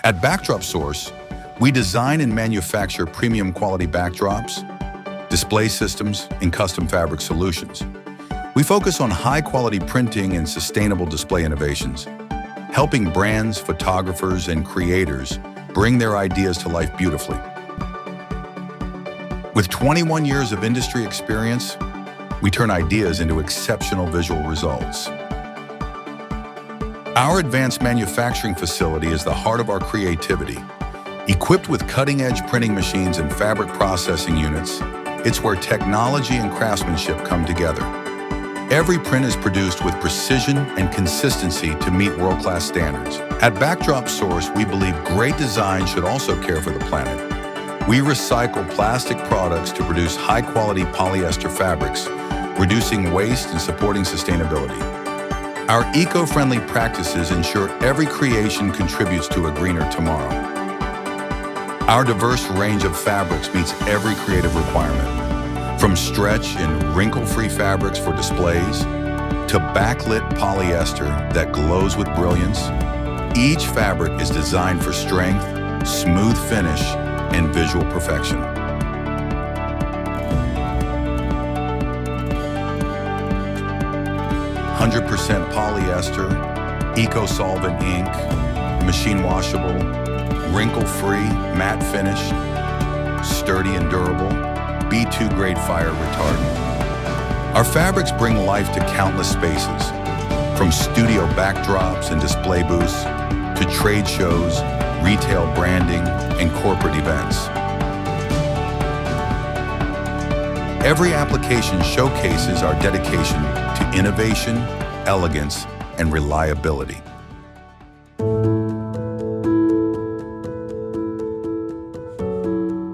At Backdropsource, we design and manufacture premium quality backdrops, display systems, and custom fabric solutions. We focus on high-quality printing and sustainable display innovations, helping brands, photographers, and creators bring their ideas to life beautifully. With 21 years of industry experience, we turn ideas into exceptional visual results. Our advanced manufacturing facility is the heart of our creativity. Equipped with cutting-edge printing machines and fabric processing units, it's where technology and craftsmanship come together. Every print is produced with precision and consistency to meet world-class standards. At Backdropsource, we believe great design should also care for the planet. We recycle plastic products to produce high-quality polyester fabrics, reducing waste and supporting sustainability. Our eco-friendly practices ensure every creation contributes to a greener tomorrow. Our diverse range of fabrics meets every creative requirement. From stretch and wrinkle-free fabrics for displays to backlit polyester that glows with brilliance, each fabric is designed for strength, smooth finish, and visual perfection. 100% polyester, eco-solvent ink, machine washable, wrinkle-free, matte finish, sturdy and durable, B2 grade fire retardant. Our fabrics bring life to countless spaces, from studio backdrops and display booths to trade shows, retail branding, and corporate events. Every application showcases our dedication to innovation, elegance, and reliability.